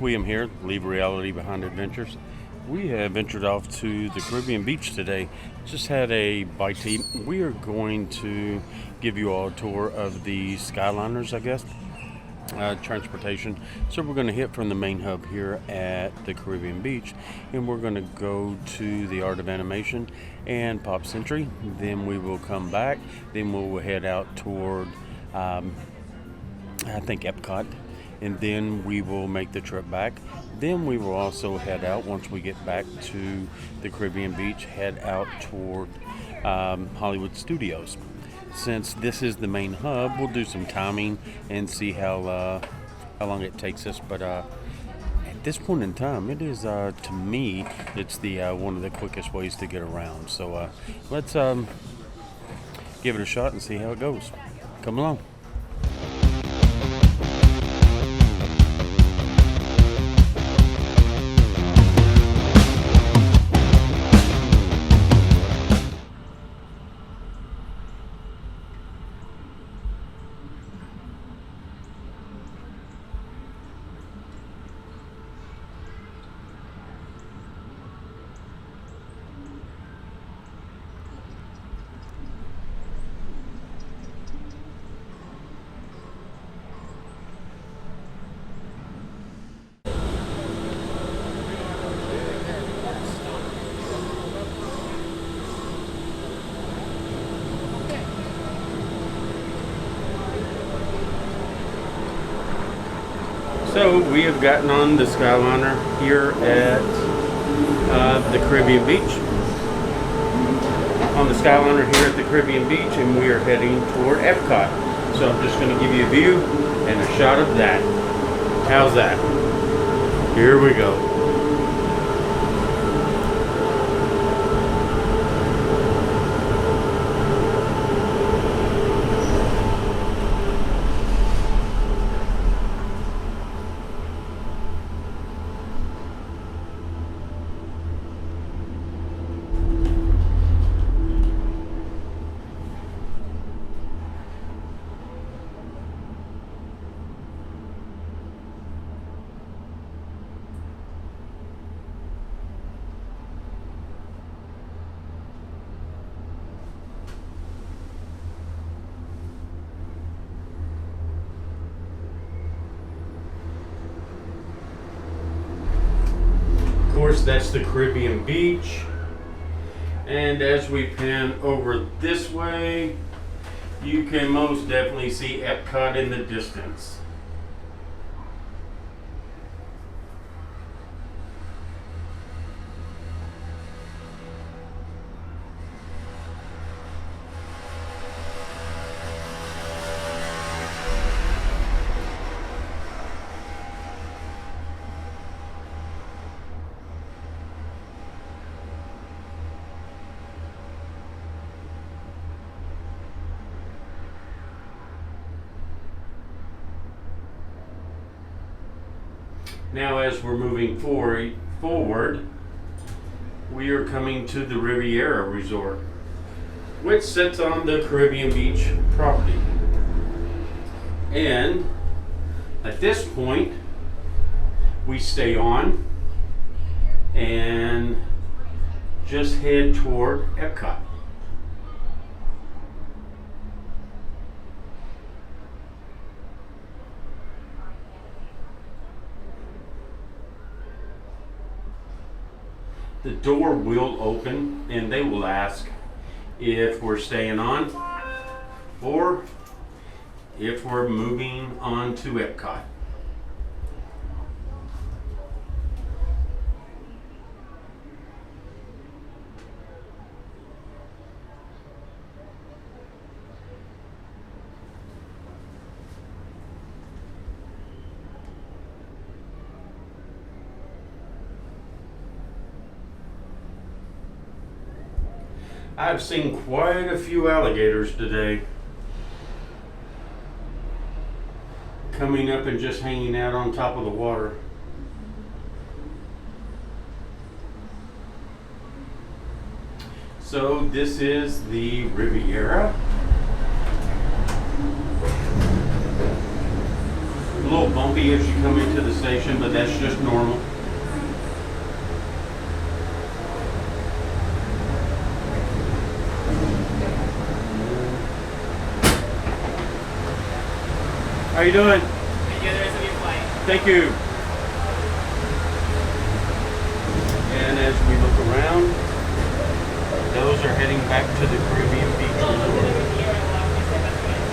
William here, Leave Reality Behind Adventures. We have ventured off to the Caribbean beach today. Just had a bite to eat. We are going to give you all a tour of the Skyliners, I guess, transportation. So we're going to hit from the main hub here at the Caribbean beach, and we're going to go to the Art of Animation and Pop Century. Then we will come back. Then we'll head out toward, I think, EPCOT. And then we will make the trip back. Then we will also head out, once we get back to the Caribbean beach, head out toward Hollywood Studios. Since this is the main hub, we'll do some timing and see how long it takes us. But at this point in time, it is, to me, it's the one of the quickest ways to get around. So let's give it a shot and see how it goes. Come along. So we have gotten on the Skyliner here at the Caribbean beach. On the Skyliner here at the Caribbean beach, and we are heading toward EPCOT. So I'm just going to give you a view and a shot of that. How's that? Here we go. Of course, that's the Caribbean beach, and as we pan over this way, you can most definitely see EPCOT in the distance. Now, as we're moving forward, we are coming to the Riviera Resort, which sits on the Caribbean beach property. And at this point, we stay on and just head toward EPCOT. The door will open and they will ask if we're staying on or if we're moving on to EPCOT. I've seen quite a few alligators today coming up and just hanging out on top of the water. So this is the Riviera. A little bumpy as you come into the station, but that's just normal. How you doing? Enjoy the rest of your flight. Thank you. And as we look around, those are heading back to the Caribbean Beach Resort.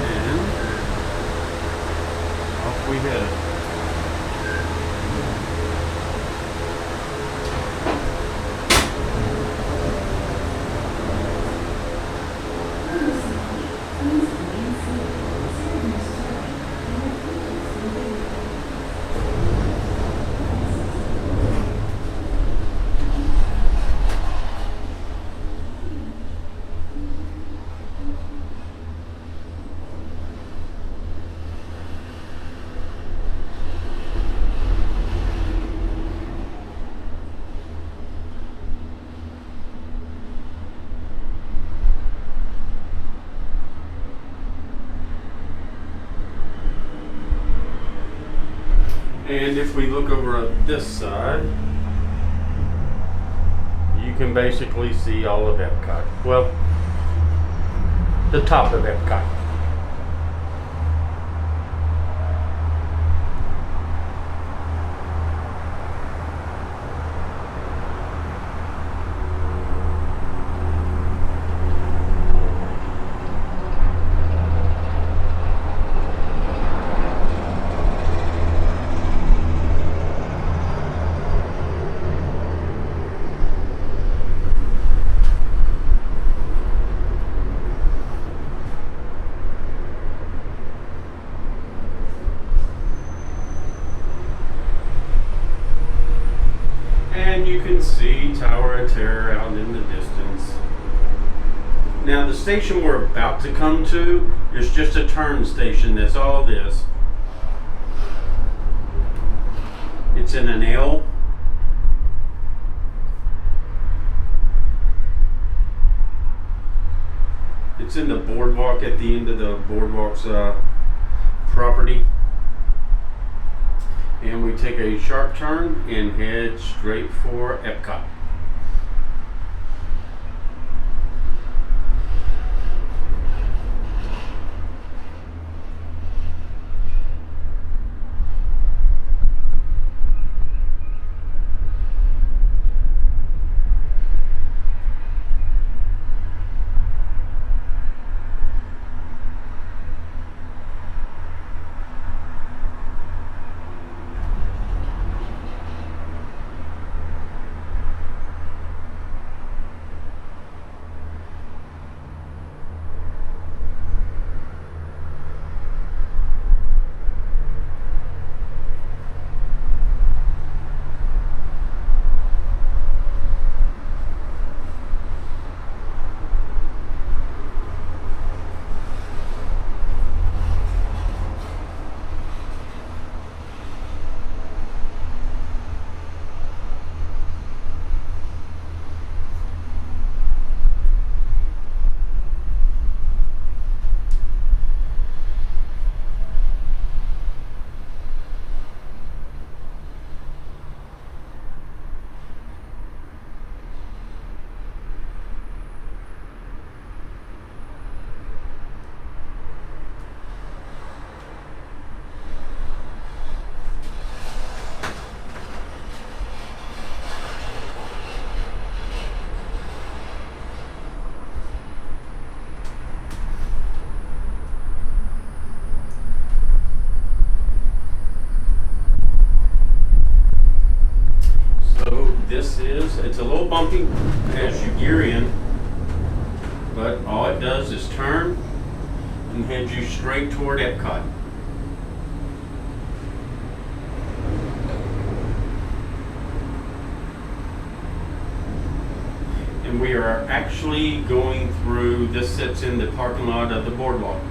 And off we head. And if we look over at this side, you can basically see all of EPCOT. Well, the top of EPCOT. And you can see Tower of Terror out in the distance. Now the station we're about to come to is just a turn station, that's all this. It's in an L. It's in the boardwalk at the end of the boardwalk's property. And we take a sharp turn and head straight for EPCOT. It's a little bumpy as you gear in, but all it does is turn and head you straight toward EPCOT. And we are actually going through, this sits in the parking lot of the boardwalk.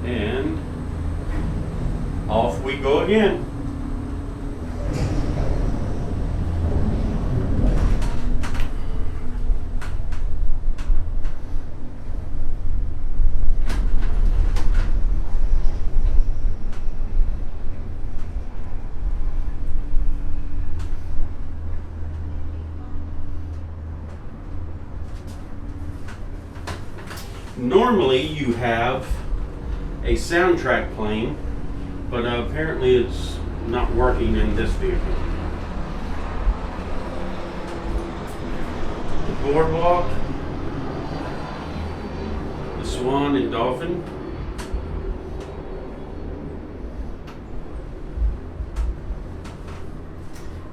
And off we go again. Normally you have a soundtrack playing, but apparently it's not working in this vehicle. The boardwalk, the Swan and Dolphin,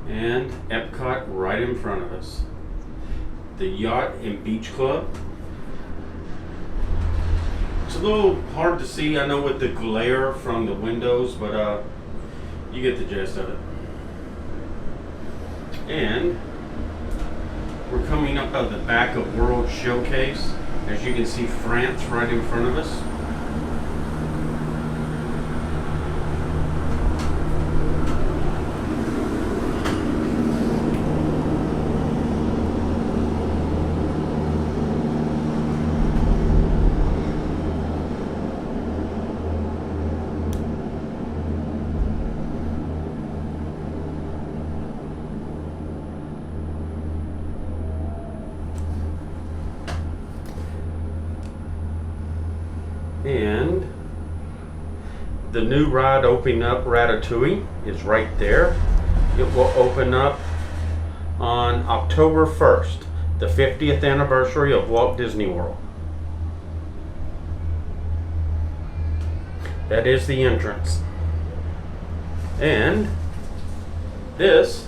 and EPCOT right in front of us. The Yacht and Beach Club. It's a little hard to see, I know, with the glare from the windows, but you get the gist of it. And we're coming up at the back of World Showcase. As you can see, France right in front of us. And the new ride opening up, Ratatouille, is right there. It will open up on October 1st, the 50th anniversary of Walt Disney World. That is the entrance. And this,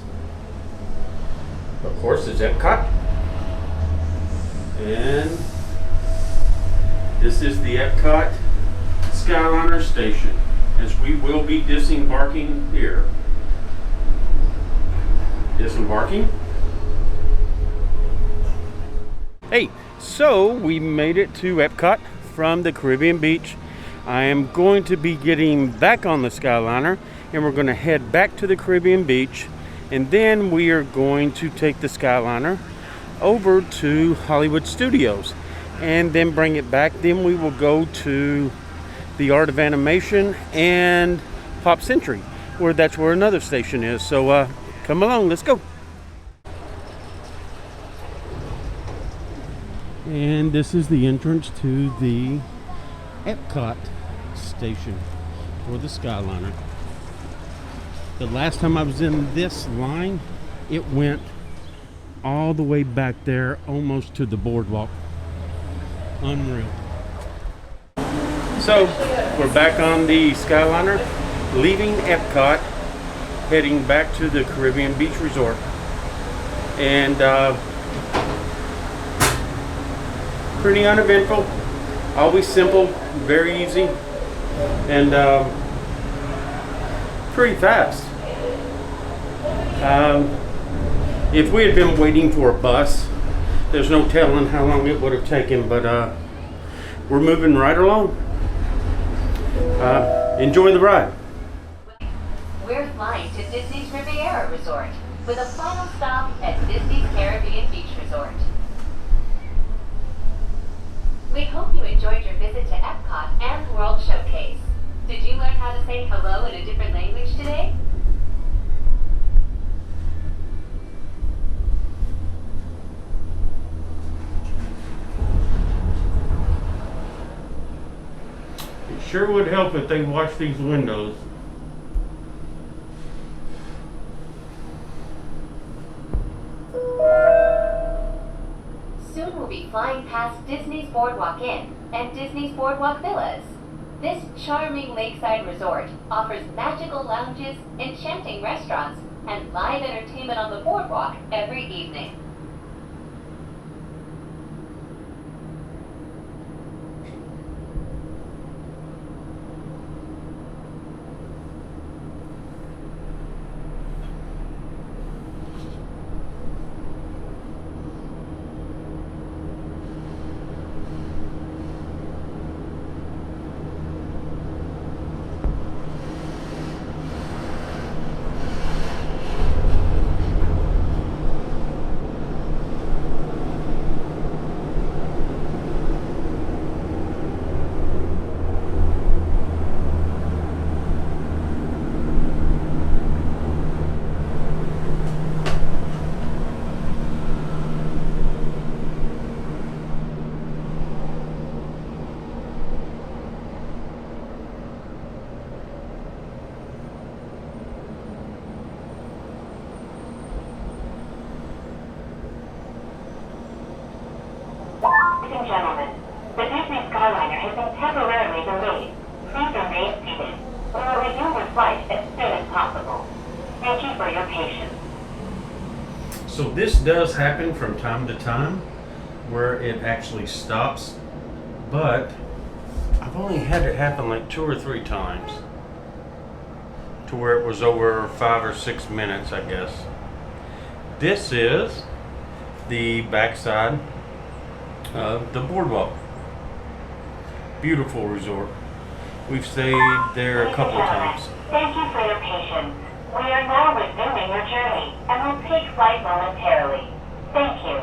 of course, is EPCOT. And this is the EPCOT Skyliner station, as we will be disembarking here. Disembarking. Hey, so we made it to EPCOT from the Caribbean Beach. I am going to be getting back on the Skyliner, and we're going to head back to the Caribbean Beach, and then we are going to take the Skyliner over to Hollywood Studios and then bring it back. Then we will go to the Art of Animation and Pop Century, where that's where another station is. So come along, let's go. And this is the entrance to the EPCOT station for the Skyliner. The last time I was in this line, it went all the way back there, almost to the boardwalk. Unreal. So we're back on the Skyliner, leaving EPCOT, heading back to the Caribbean Beach Resort. And pretty uneventful, always simple, very easy, and pretty fast. If we had been waiting for a bus, there's no telling how long it would have taken, but we're moving right along. Enjoy the ride. We're flying to Disney's Riviera Resort with a final stop at Disney's Caribbean Beach Resort. We hope you enjoyed your visit to EPCOT and World Showcase. Did you learn how to say hello in a different language today? It sure would help if they washed these windows. Soon we'll be flying past Disney's Boardwalk Inn and Disney's Boardwalk Villas. This charming lakeside resort offers magical lounges, enchanting restaurants, and live entertainment on the boardwalk every evening. The Disney Skyliner has been temporarily delayed. Please remain seated. We will resume your flight as soon as possible. Thank you for your patience. So this does happen from time to time where it actually stops, but I've only had it happen like 2 or 3 times to where it was over 5 or 6 minutes, I guess. This is the backside of the boardwalk. Beautiful resort. We've stayed there a couple of times. Thank you for your patience. We are now resuming your journey and will take flight momentarily. Thank you.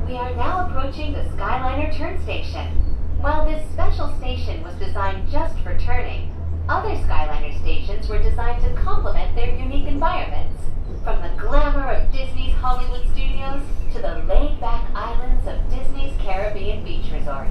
We are now approaching the Skyliner turn station. While this special station was designed just for turning, other Skyliner stations were designed to complement their unique environments. From the glamour of Disney's Hollywood Studios to the laid-back islands of Disney's Caribbean Beach Resort.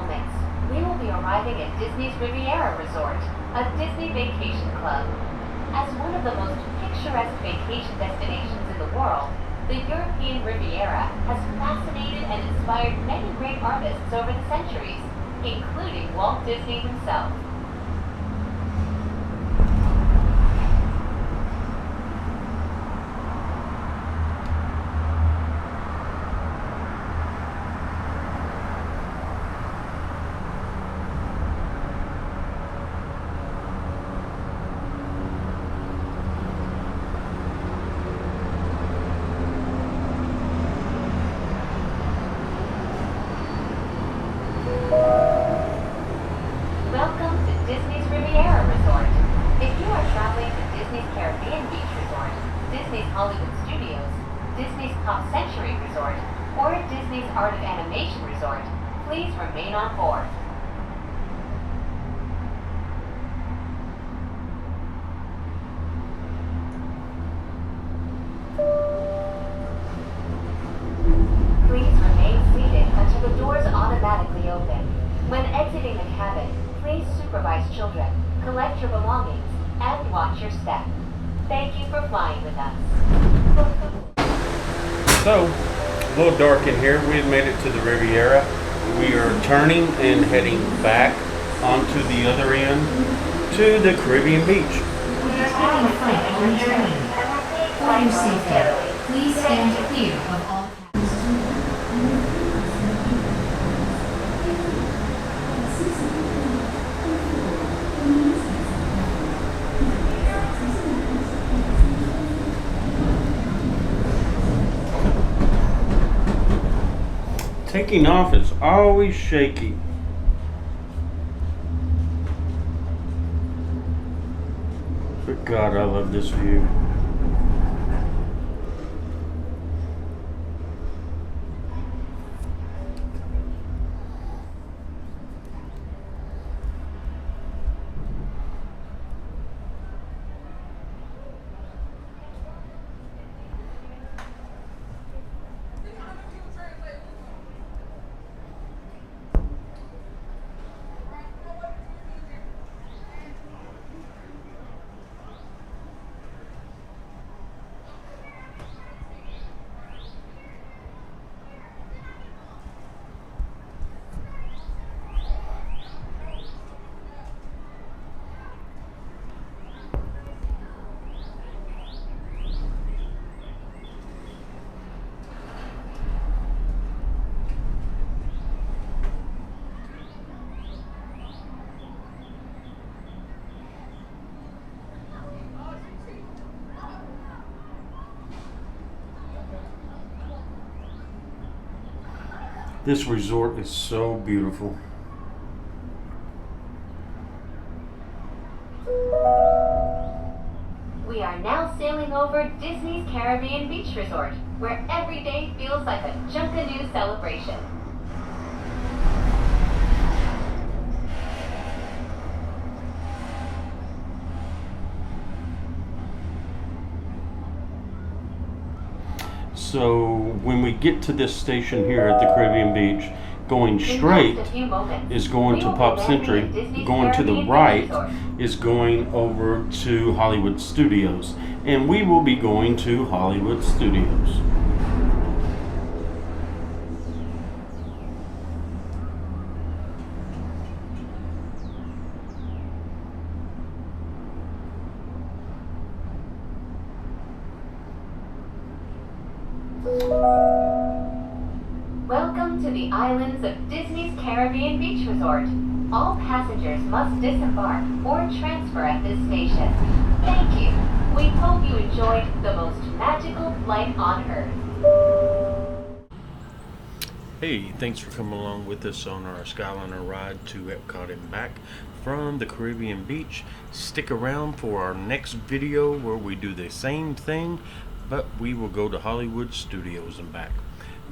moments, we will be arriving at Disney's Riviera Resort, a Disney vacation club. As one of the most picturesque vacation destinations in the world, the European Riviera has fascinated and inspired many great artists over the centuries, including Walt Disney himself. Welcome to Disney's Riviera Resort. If you are traveling to Disney's Caribbean Beach Resort, Disney's Hollywood Studios, Disney's Pop Century Resort, or Disney's Art of Animation Resort, please remain on board. Please remain seated until the doors automatically open. When exiting the cabin, please supervise children, collect your belongings, and watch your step. Thank you for flying with us. So, a little dark in here. We've made it to the Riviera. We are turning and heading back onto the other end to the Caribbean beach. We are having fun on the train. For your safety, please stand clear of all Taking off is always shaky. But God, I love this view. This resort is so beautiful. We are now sailing over Disney's Caribbean Beach Resort, where every day feels like a Junkanoo celebration. So when we get to this station here at the Caribbean Beach, going straight is going to Pop Century, going to the right is going over to Hollywood Studios, and we will be going to Hollywood Studios. Welcome to the islands of Disney's Caribbean Beach Resort. All passengers must disembark or transfer at this station. Thank you. We hope you enjoyed the most magical flight on Earth. Hey, thanks for coming along with us on our Skyliner ride to EPCOT and back from the Caribbean Beach. Stick around for our next video where we do the same thing, but we will go to Hollywood Studios and back.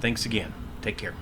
Thanks again. Take care.